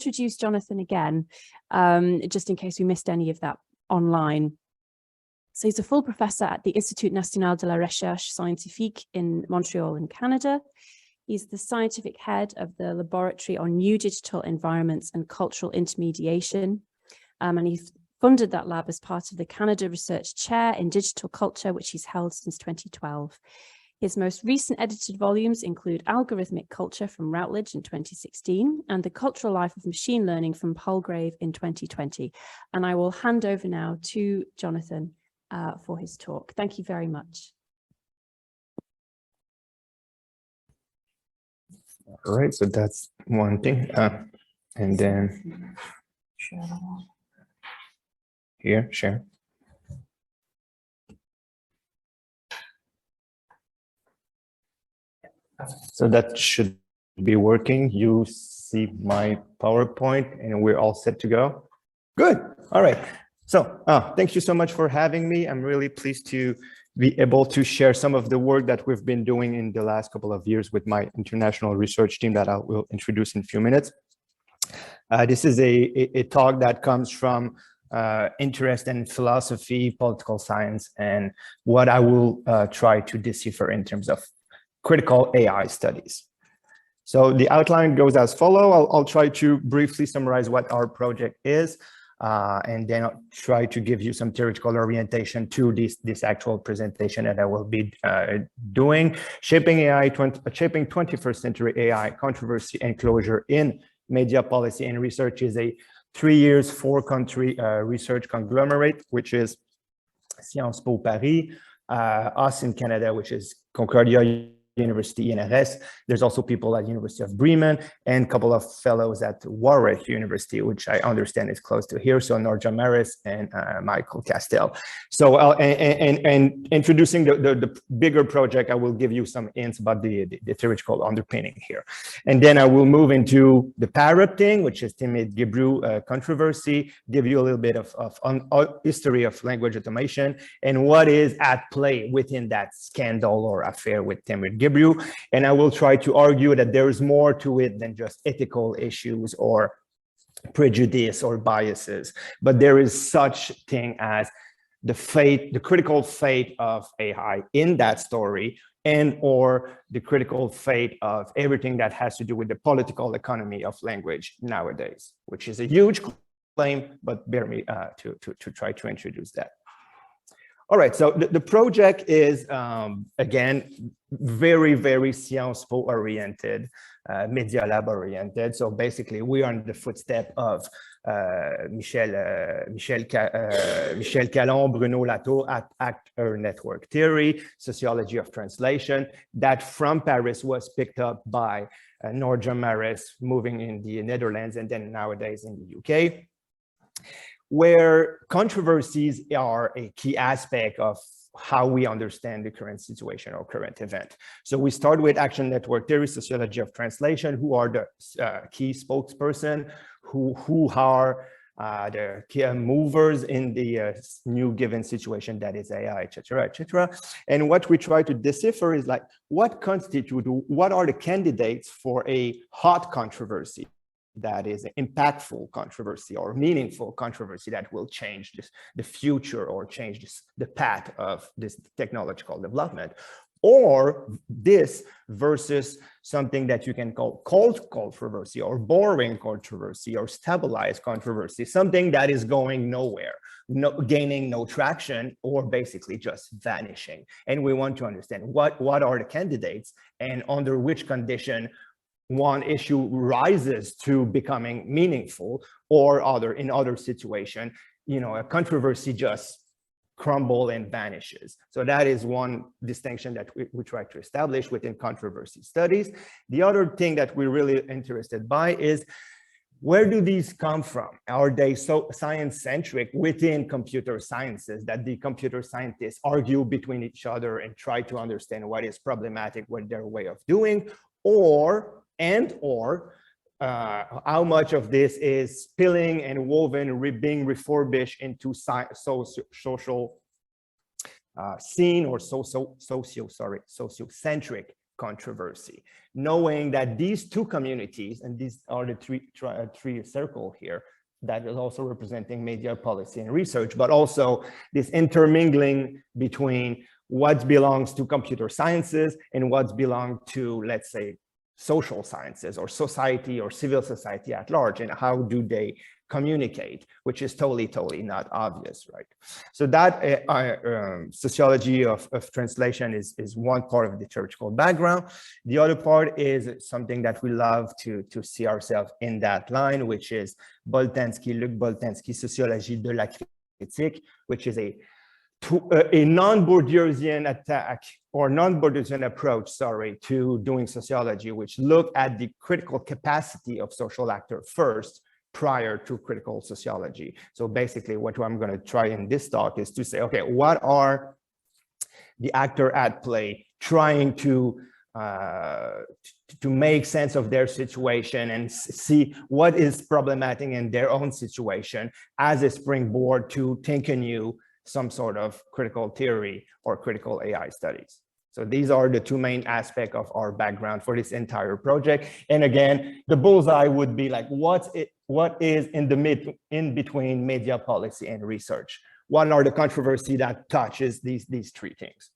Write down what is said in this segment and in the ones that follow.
introduce Jonathan again, just in case we missed any of that online. So he's a full professor at the Institut National de la Recherche Scientifique in Montreal in Canada. He's the scientific head of the Laboratory on New Digital Environments and Cultural Intermediation. And he's funded that lab as part of the Canada Research Chair in Digital Culture, which he's held since 2012. His most recent edited volumes include Algorithmic Culture from Routledge in 2016 and The Cultural Life of Machine Learning from Palgrave in 2020. And I will hand over now to Jonathan for his talk. Thank you very much. All right, so that's one thing. And then here, share. So that should be working. You see my PowerPoint and we're all set to go. Good. All right. So thank you so much for having me. I'm really pleased to be able to share some of the work that we've been doing in the last couple of years with my international research team that I will introduce in a few minutes. This is a talk that comes from interest in philosophy, political science, and what I will try to decipher in terms of critical AI studies. So the outline goes as follows. I'll try to briefly summarize what our project is, and then I'll try to give you some theoretical orientation to this actual presentation that I will be doing. Shaping 21st century AI, Controversy and Closure in Media Policy and Research is a 3 years, 4-country research conglomerate, which is Sciences Po Paris, us in Canada, which is Concordia University, INRS. There's also people at University of Bremen and a couple of fellows at Warwick University, which I understand is close to here. So Norja Maris and Michael Castell. So and introducing the bigger project, I will give you some hints about the theoretical underpinning here. And then I will move into the Parrot thing, which is Timid Gibru controversy, give you a little bit of history of language automation and what is at play within that scandal or affair with Timid Gibru. And I will try to argue that there is more to it than just ethical issues or prejudice or biases, but there is such thing as the critical fate of AI in that story, and or the critical fate of everything that has to do with the political economy of language nowadays, which is a huge claim, but bear me to try to introduce that. All right, so the project is, again, very Sciences Po oriented, Media Lab oriented. So basically, we are in the footstep of Michel Calon, Bruno Latour at Actor Network Theory, Sociology of Translation, that from Paris was picked up by Norja Maris, moving in the Netherlands, and then nowadays in the UK. Where controversies are a key aspect of how we understand the current situation or current event. So we start with Action Network Theory, Sociology of Translation, who are the key spokesperson, who are the key movers in the new given situation that is AI, etc., etc. And what we try to decipher is like, what are the candidates for a hot controversy that is an impactful controversy or meaningful controversy that will change the future or change the path of this technological development, or this versus something that you can call cold controversy or boring controversy or stabilized controversy, something that is going nowhere, gaining no traction, or basically just vanishing. And we want to understand what are the candidates and under which condition one issue rises to becoming meaningful, or in other situation, a controversy just crumble and vanishes. So that is one distinction that we try to establish within controversy studies. The other thing that we're really interested by is, where do these come from? Are they so science-centric within computer sciences that the computer scientists argue between each other and try to understand what is problematic with their way of doing, or how much of this is spilling and woven, being refurbished into social scene or sociocentric controversy, knowing that these two communities, and these are the three circle here, that is also representing media policy and research, but also this intermingling between what belongs to computer sciences and what belongs to, let's say, social sciences or society or civil society at large, and how do they communicate, which is totally not obvious, right? So that sociology of translation is one part of the theoretical background. The other part is something that we love to see ourselves in that line, which is Luc Boltanski, Sociologie de la critique, which is a non-Bourdieusian attack or non-Bourdieusian approach, sorry, to doing sociology, which look at the critical capacity of social actors first, prior to critical sociology. So basically what I'm going to try in this talk is to say, okay, what are the actors at play trying to make sense of their situation and see what is problematic in their own situation as a springboard to think anew some sort of critical theory or critical AI studies. So these are the two main aspects of our background for this entire project. And again, the bullseye would be like, what is in between media policy and research? What are the controversies that touches these three things?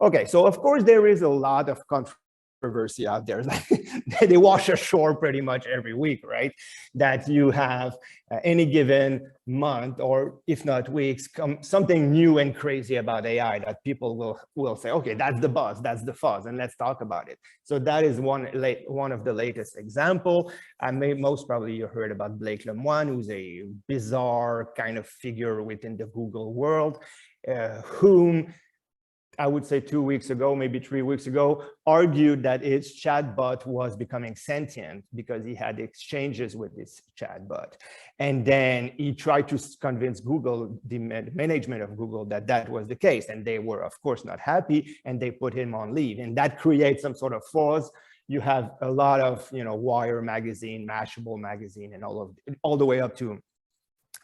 Okay, so of course there is a lot of controversy out there. They wash ashore pretty much every week, right? That you have any given month, or if not weeks, something new and crazy about AI that people will say, okay, that's the buzz, that's the fuzz, and let's talk about it. So that is one of the latest example. Most probably you heard about Blake Lemoine, who's a bizarre kind of figure within the Google world, whom I would say 2 weeks ago, maybe 3 weeks ago, argued that its chatbot was becoming sentient because he had exchanges with this chatbot. And then he tried to convince Google, the management of Google, that that was the case. And they were, of course, not happy, and they put him on leave. And that creates some sort of fuzz. You have a lot of, Wire magazine, Mashable magazine, and all the way up to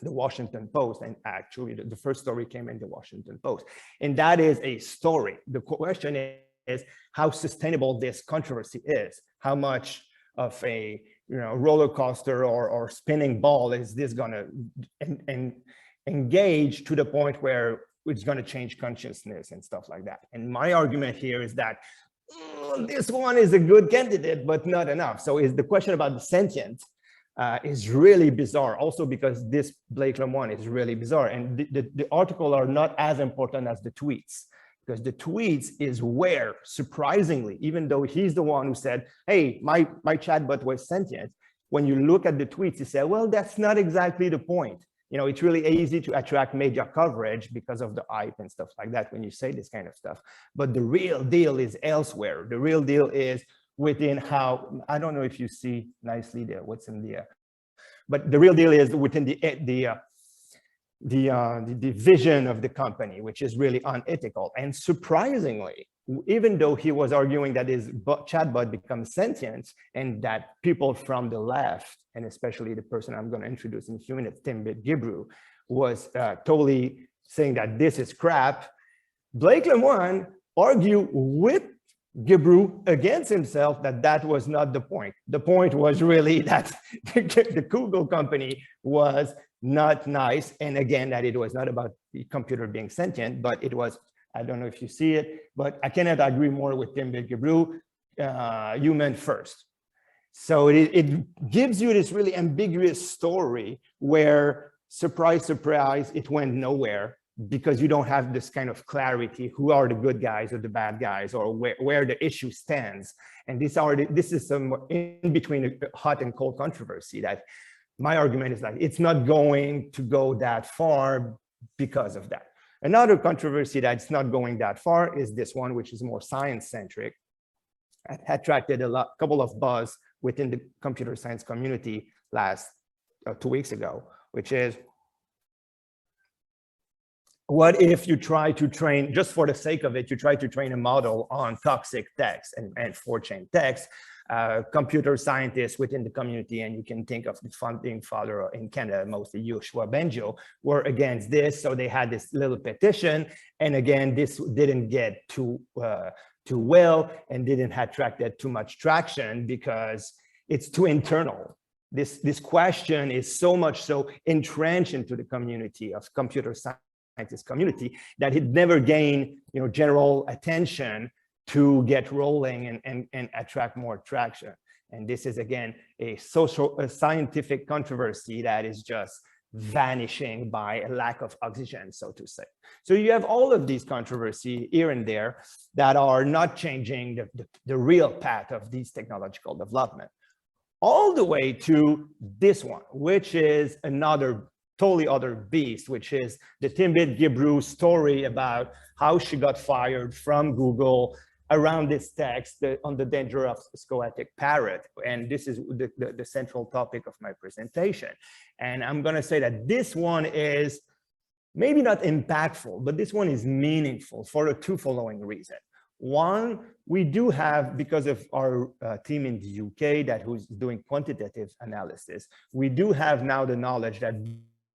the Washington Post, and actually the first story came in the Washington Post. And that is a story. The question is how sustainable this controversy is. How much of a roller coaster or spinning ball is this gonna engage to the point where it's gonna change consciousness and stuff like that. And my argument here is that this one is a good candidate, but not enough. So is the question about the sentient is really bizarre, also because this Blake Lemoine is really bizarre. And the article are not as important as the tweets, because the tweets is where, surprisingly, even though he's the one who said, hey, my chatbot was sentient, when you look at the tweets, you say, well, that's not exactly the point. It's really easy to attract media coverage because of the hype and stuff like that when you say this kind of stuff. But the real deal is elsewhere. The real deal is within how, I don't know if you see nicely there, what's in there, but the real deal is within the vision of the company, which is really unethical. And surprisingly, even though he was arguing that his chatbot becomes sentient and that people from the left, and especially the person I'm going to introduce in a few minutes, Tim Gibru, was totally saying that this is crap, Blake Lemoine argued with Gibru against himself that was not the point. The point was really that the Google company was not nice. And again, that it was not about the computer being sentient, but it was, I don't know if you see it, but I cannot agree more with Tim Gibru, human first. So it gives you this really ambiguous story where, surprise, surprise, it went nowhere, because you don't have this kind of clarity, who are the good guys or the bad guys, or where the issue stands. And this is some in between a hot and cold controversy that my argument is that it's not going to go that far because of that. Another controversy that's not going that far is this one, which is more science-centric. It attracted a couple of buzz within the computer science community 2 weeks ago, which is, what if you try to train, just for the sake of it, you try to train a model on toxic text and 4chan text, computer scientists within the community, and you can think of the founding father in Canada, mostly Yoshua Bengio, were against this. So they had this little petition. And again, this didn't get too too well and didn't attract that too much traction because it's too internal. This question is so much so entrenched into the community of computer scientist community that it never gained, general attention to get rolling and attract more traction. And this is, again, a scientific controversy that is just vanishing by a lack of oxygen, so to say. So you have all of these controversies here and there that are not changing the real path of these technological development, all the way to this one, which is another totally other beast, which is the Timbit Gibru story about how she got fired from Google around this text on the danger of scoatic parrot. And this is the central topic of my presentation. And I'm going to say that this one is maybe not impactful, but this one is meaningful for the two following reasons. One, we do have, because of our team in the UK who's doing quantitative analysis, we do have now the knowledge that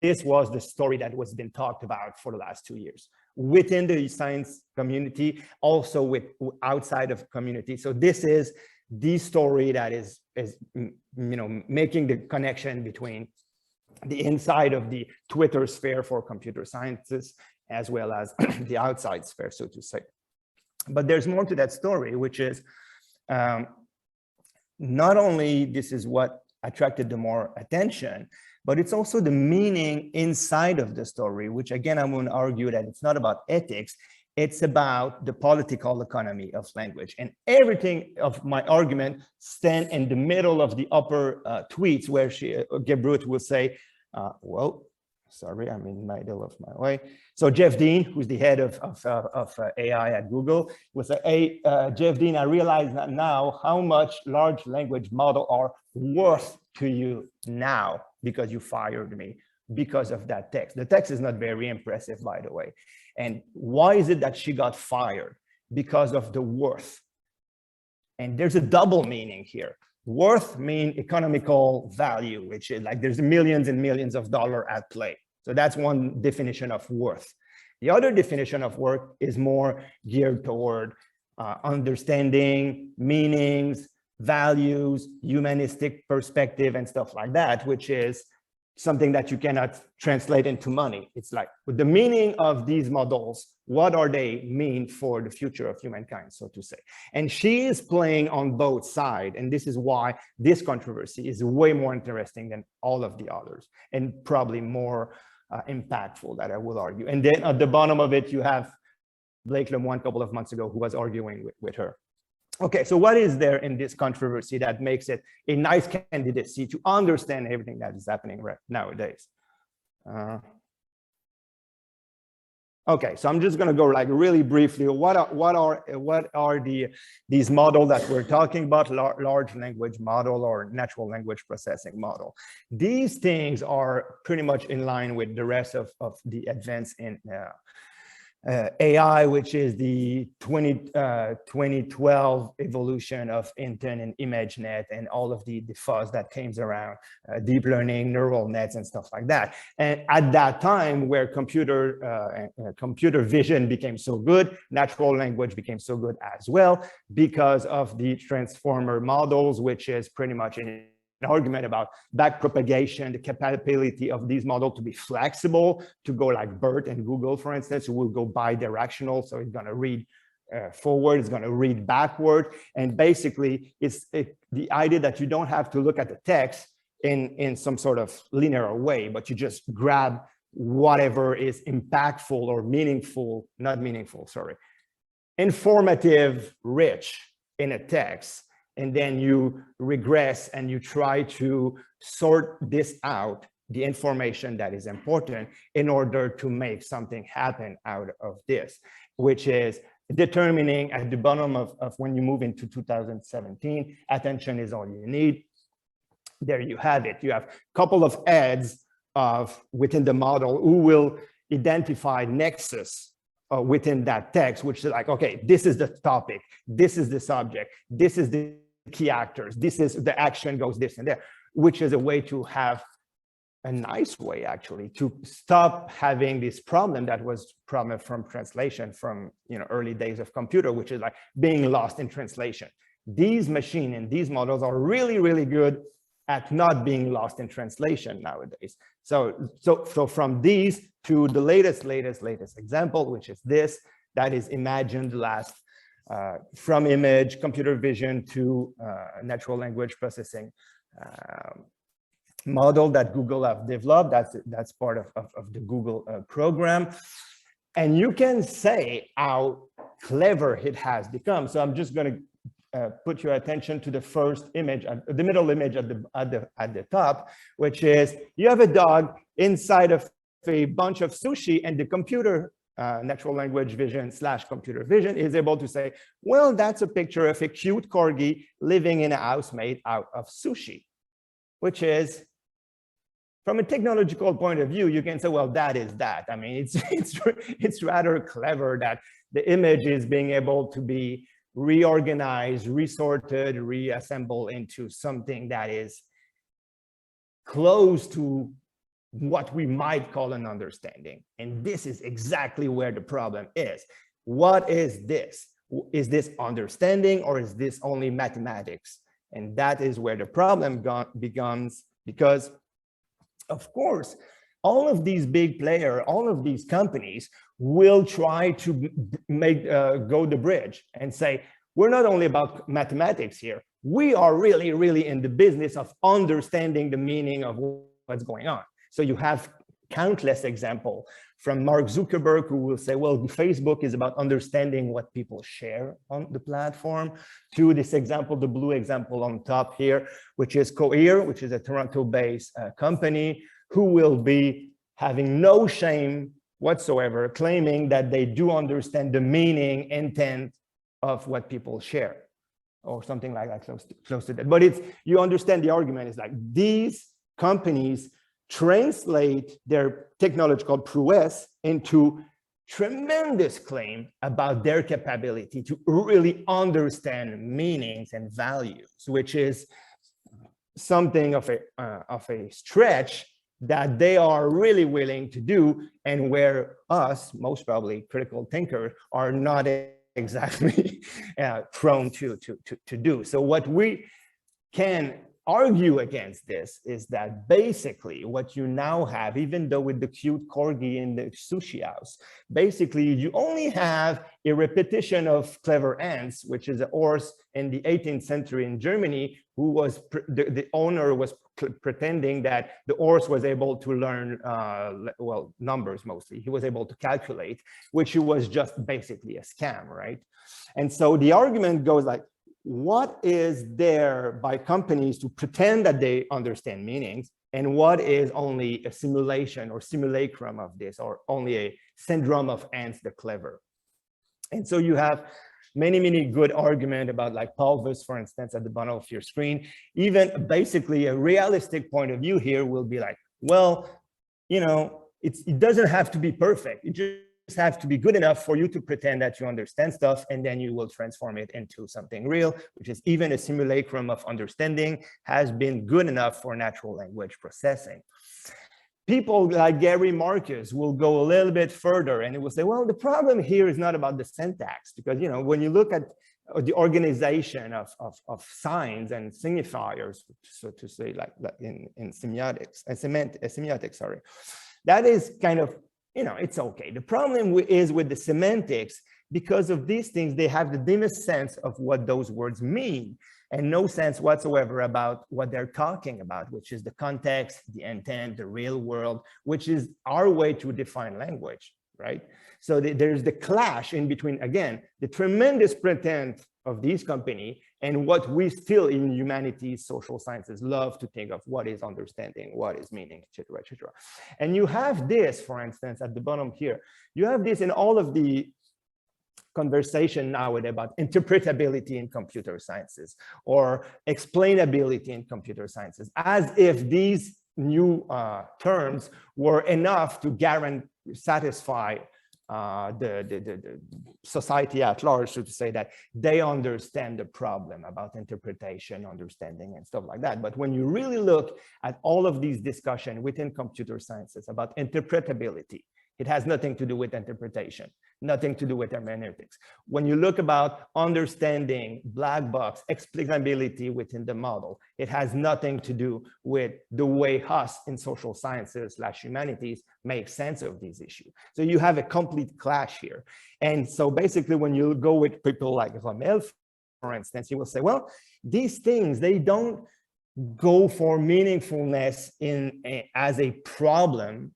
this was the story that was been talked about for the last 2 years within the science community, also outside of community. So this is the story that is making the connection between the inside of the Twitter sphere for computer scientists as well as the outside sphere, so to say. But there's more to that story, which is not only this is what attracted the more attention, but it's also the meaning inside of the story, which again, I won't argue that it's not about ethics, it's about the political economy of language. And everything of my argument stand in the middle of the upper tweets where Gebrut will say, well, sorry, I'm in the middle of my way. So Jeff Dean, who's the head of AI at Google, will say, hey, Jeff Dean, I realize now how much large language model are worth to you now because you fired me because of that text. The text is not very impressive, by the way. And why is it that she got fired? Because of the worth. And there's a double meaning here. Worth means economical value, which is like there's millions and millions of dollars at play. So that's one definition of worth. The other definition of worth is more geared toward understanding, meanings, values, humanistic perspective, and stuff like that, which is something that you cannot translate into money. It's like, with the meaning of these models, what are they mean for the future of humankind, so to say. And she is playing on both sides, and this is why this controversy is way more interesting than all of the others, and probably more impactful, that I will argue. And then at the bottom of it, you have Blake Lemoine a couple of months ago who was arguing with her. Okay, so what is there in this controversy that makes it a nice candidacy to understand everything that is happening right nowadays? Okay, so I'm just going to go like really briefly. What are these models that we're talking about? Large language model or natural language processing model. These things are pretty much in line with the rest of the advance in AI, which is the 2012 evolution of Intent and ImageNet and all of the fuzz that came around deep learning, neural nets, and stuff like that. And at that time, where computer vision became so good, natural language became so good as well because of the transformer models, which is pretty much an argument about backpropagation, the capability of these models to be flexible, to go like BERT and Google, for instance, will go bi-directional. So it's going to read forward, it's going to read backward. And basically, it's the idea that you don't have to look at the text in some sort of linear way, but you just grab whatever is impactful or meaningful, not meaningful, sorry, informative, rich in a text. And then you regress and you try to sort this out, the information that is important, in order to make something happen out of this, which is determining at the bottom of when you move into 2017, attention is all you need. There you have it. You have a couple of heads within the model who will identify nexus within that text, which is like, okay, this is the topic, this is the subject, this is the key actors, this is the action goes this and there, which is a way to have a nice way, actually, to stop having this problem that was problem from translation from early days of computer, which is like being lost in translation. These machines and these models are really, really good at not being lost in translation nowadays. So from these to the latest example, which is this, that is imagined last from image, computer vision to natural language processing model that Google have developed. That's part of the Google program. And you can say how clever it has become. So I'm just going to put your attention to the first image, the middle image at the top, which is you have a dog inside of a bunch of sushi, and the computer natural language vision / computer vision is able to say, well, that's a picture of a cute corgi living in a house made out of sushi, which is, from a technological point of view, you can say, well, that is that. I mean, it's rather clever that the image is being able to be reorganized, resorted, reassembled into something that is close to what we might call an understanding. And this is exactly where the problem is. What is this? Is this understanding, or is this only mathematics? And that is where the problem becomes, because of course, all of these big players, all of these companies will try to make go the bridge and say, we're not only about mathematics here, we are really, really in the business of understanding the meaning of what's going on. So you have countless examples from Mark Zuckerberg, who will say, well, Facebook is about understanding what people share on the platform, to this example, the blue example on top here, which is Cohere, which is a Toronto-based company, who will be having no shame whatsoever, claiming that they do understand the meaning, intent of what people share, or something like that, close to that. But you understand the argument is like, these companies translate their technological prowess into tremendous claim about their capability to really understand meanings and values, which is something of a stretch that they are really willing to do, and where us, most probably critical thinkers, are not exactly prone to do. So what we can argue against this is that basically what you now have, even though with the cute corgi in the sushi house, basically you only have a repetition of clever ants, which is a horse in the 18th century in Germany, who was the owner was pretending that the horse was able to learn well, numbers mostly. He was able to calculate, which was just basically a scam, right? And so the argument goes like, what is there by companies to pretend that they understand meanings, and what is only a simulation or simulacrum of this, or only a syndrome of ants the clever? And so you have many good arguments about, like Paulus, for instance, at the bottom of your screen. Even basically a realistic point of view here will be like, well, you know, it doesn't have to be perfect. It just have to be good enough for you to pretend that you understand stuff, and then you will transform it into something real, which is even a simulacrum of understanding has been good enough for natural language processing. People like Gary Marcus will go a little bit further, and it will say, well, the problem here is not about the syntax, because, you know, when you look at the organization of signs and signifiers, so to say, like in semiotics, sorry, that is kind of, you know, it's okay. The problem is with the semantics, because of these things, they have the dimmest sense of what those words mean, and no sense whatsoever about what they're talking about, which is the context, the intent, the real world, which is our way to define language, right? So there's the clash in between, again, the tremendous pretense of these companies and what we still in humanities, social sciences love to think of, what is understanding, what is meaning, etc., etc. And you have this, for instance, at the bottom here, you have this in all of the conversation nowadays about interpretability in computer sciences or explainability in computer sciences, as if these new terms were enough to satisfy the society at large, so to say, that they understand the problem about interpretation, understanding, and stuff like that. But when you really look at all of these discussions within computer sciences about interpretability, it has nothing to do with interpretation, nothing to do with hermeneutics. When you look about understanding black box explicability within the model, it has nothing to do with the way us in social sciences / humanities make sense of these issues. So you have a complete clash here. And so basically when you go with people like Roberge, for instance, you will say, well, these things, they don't go for meaningfulness as a problem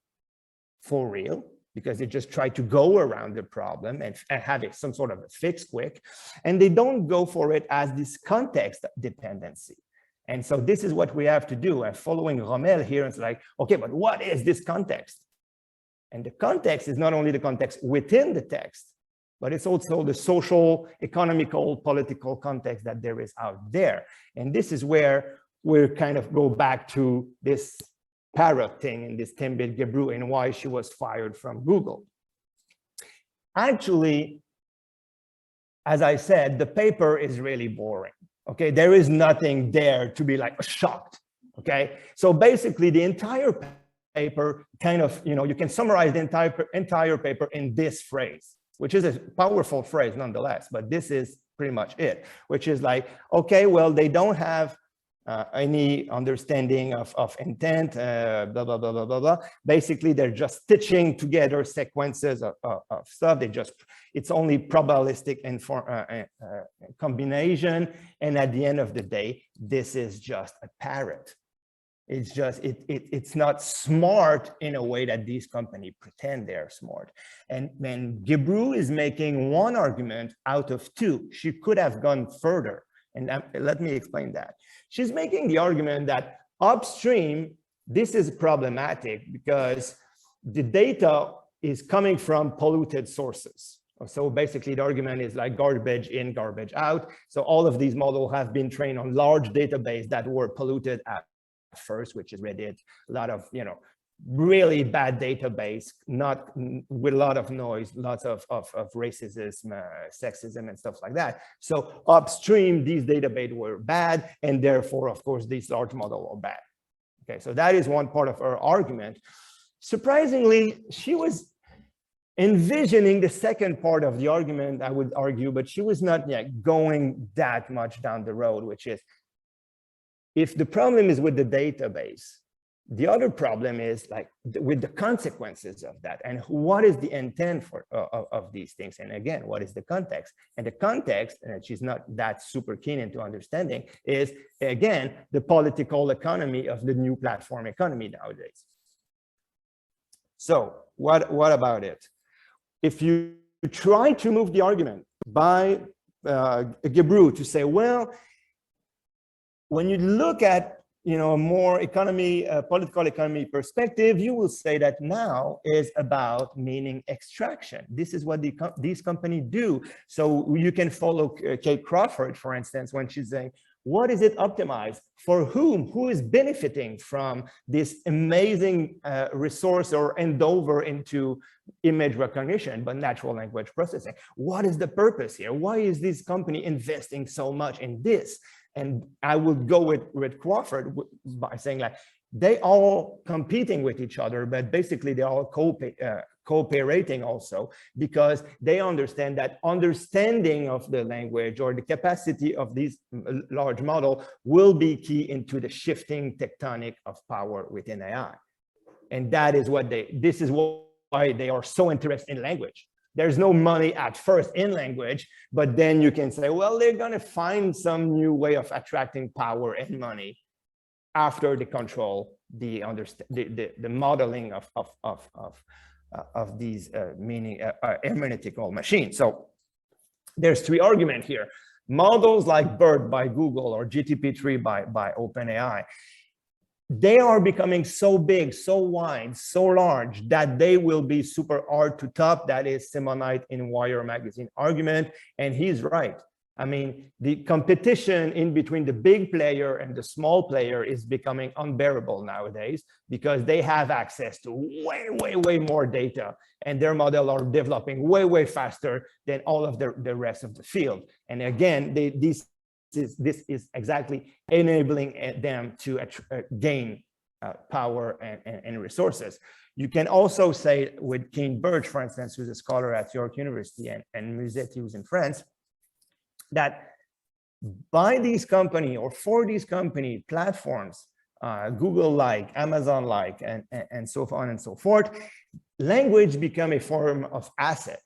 for real, because they just try to go around the problem and have it some sort of a fix quick. And they don't go for it as this context dependency. And so this is what we have to do. And following Rommel here, it's like, okay, but what is this context? And the context is not only the context within the text, but it's also the social, economical, political context that there is out there. And this is where we kind of go back to this Parrot thing and this 10-bit Gebru and why she was fired from Google. Actually, as I said, the paper is really boring. Okay, there is nothing there to be like shocked. Okay, so basically the entire paper kind of, you can summarize the entire paper in this phrase, which is a powerful phrase nonetheless, but this is pretty much it, which is like, okay, well, they don't have any understanding of intent, blah, blah, blah, blah, blah, blah. Basically, they're just stitching together sequences of stuff. It's only probabilistic and combination. And at the end of the day, this is just a parrot. It's just, it's not smart in a way that these companies pretend they're smart. And Gebru is making one argument out of two. She could have gone further. And let me explain that. She's making the argument that upstream, this is problematic because the data is coming from polluted sources. So basically the argument is like garbage in, garbage out. So all of these models have been trained on large databases that were polluted at first, which is Reddit, a lot of, really bad database, not with a lot of noise, lots of racism, sexism, and stuff like that. So upstream, these databases were bad, and therefore, of course, these large models are bad. Okay, so that is one part of her argument. Surprisingly, she was envisioning the second part of the argument, I would argue, but she was not going that much down the road, which is, if the problem is with the database, the other problem is like with the consequences of that, and what is the intent of these things, and again, what is the context? And the context, and she's not that super keen into understanding, is again the political economy of the new platform economy nowadays. So what about it? If you try to move the argument by Gebru to say, well, when you look at a more political economy perspective, you will say that now is about meaning extraction. This is what these companies do. So you can follow Kate Crawford, for instance, when she's saying, what is it optimized? For whom? Who is benefiting from this amazing resource or endeavor into image recognition, but natural language processing? What is the purpose here? Why is this company investing so much in this? And I would go with Crawford by saying like, they all competing with each other, but basically they all cooperating also, because they understand that understanding of the language or the capacity of these large model will be key into the shifting tectonic of power within AI. And that is what this is why they are so interested in language. There's no money at first in language, but then you can say, well, they're going to find some new way of attracting power and money after they control the modeling of these hermeneutical machines. So there's three arguments here. Models like BERT by Google or GTP3 by OpenAI, they are becoming so big, so wide, so large that they will be super hard to top. That is Simonite in Wire magazine argument, and he's right. I mean, the competition in between the big player and the small player is becoming unbearable nowadays because they have access to way more data, and their models are developing way faster than all of the rest of the field. And again, this is exactly enabling them to gain power and resources. You can also say with King Birch, for instance, who's a scholar at York University, and Musetti, who's in France, that by these company or for these company platforms, Google-like, Amazon-like, and so on and so forth, language become a form of asset.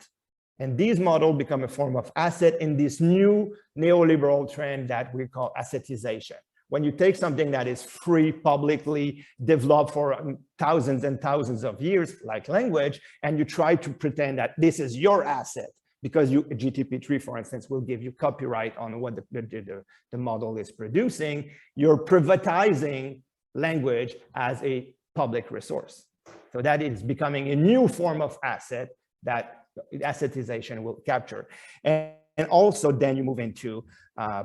And these models become a form of asset in this new neoliberal trend that we call assetization. When you take something that is free, publicly developed for thousands and thousands of years, like language, and you try to pretend that this is your asset, because GTP3, for instance, will give you copyright on what the model is producing, you're privatizing language as a public resource. So that is becoming a new form of asset that assetization will capture. And also then you move into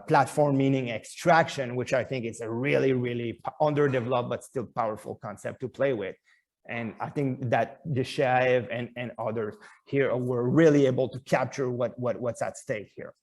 platform meaning extraction, which I think is a really underdeveloped but still powerful concept to play with. And I think that Deshaev and others here were really able to capture what's at stake here.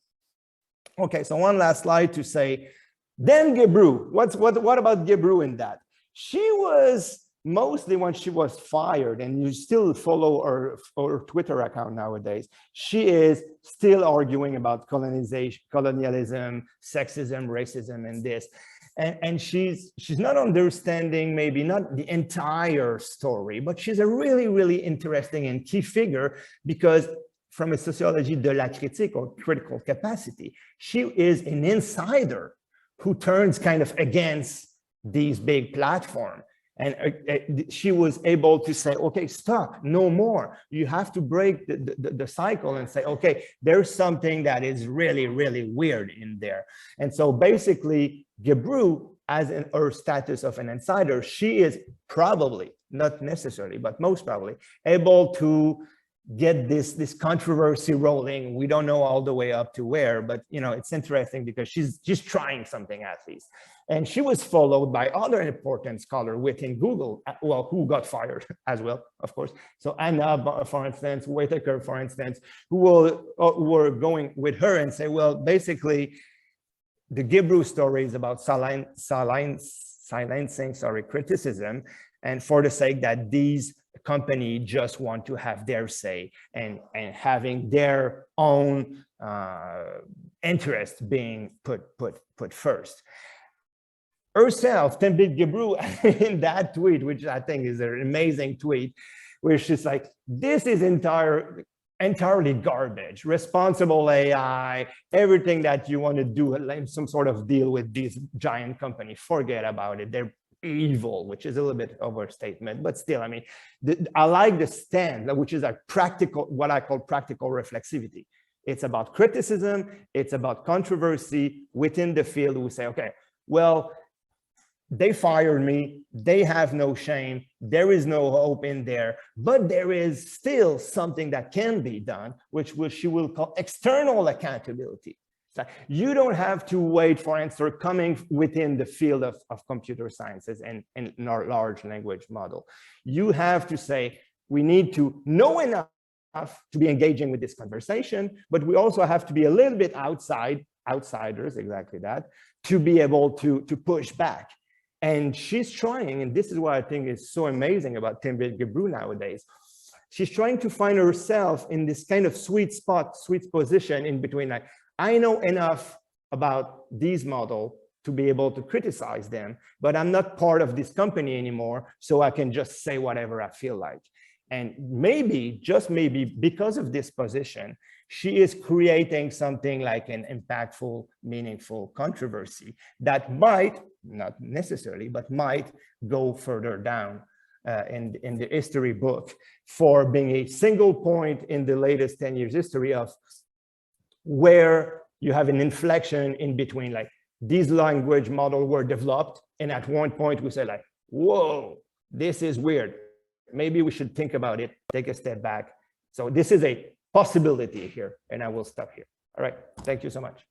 Okay, so one last slide to say, then Gebru. What about Gebru in that? She was mostly, when she was fired, and you still follow her Twitter account nowadays, she is still arguing about colonialism, sexism, racism, and this. And she's not understanding maybe not the entire story, but she's a really interesting and key figure, because from a sociology de la critique, or critical capacity, she is an insider who turns kind of against these big platforms. And she was able to say, okay, stop, no more. You have to break the cycle and say, okay, there's something that is really weird in there. And so basically, Gebru, as in her status of an insider, she is probably, not necessarily, but most probably, able to get this controversy rolling. We don't know all the way up to where, but it's interesting because she's trying something at least. And she was followed by other important scholars within Google, well, who got fired as well, of course. So Anna, for instance, Whitaker, for instance, who were going with her and say, well, basically, the Gebru story is about silencing criticism, and for the sake that these company just want to have their say and having their own interest being put first. Herself, Tinbit Gebru, in that tweet, which I think is an amazing tweet, where she's like, this is entirely garbage, responsible AI, everything that you want to do, like some sort of deal with these giant companies, forget about it. They're evil, which is a little bit overstatement, but still, I mean, I like the stand, which is a practical, what I call practical reflexivity. It's about criticism, it's about controversy within the field. We say, okay, well, they fired me, they have no shame, there is no hope in there, but there is still something that can be done, which she will call external accountability. So you don't have to wait for answer coming within the field of computer sciences and large language model. You have to say, we need to know enough to be engaging with this conversation, but we also have to be a little bit outsiders, exactly that, to be able to push back. And she's trying, and this is what I think is so amazing about Tinbit Gebru nowadays. She's trying to find herself in this kind of sweet position in between, like, I know enough about these models to be able to criticize them, but I'm not part of this company anymore, so I can just say whatever I feel like. And maybe, just maybe, because of this position, she is creating something like an impactful, meaningful controversy that might, not necessarily, but might go further down in the history book for being a single point in the latest 10 years history of where you have an inflection in between, like, these language models were developed, and at one point we say, like, whoa, this is weird. Maybe we should think about it, take a step back. So this is a possibility here, and I will stop here. All right, thank you so much.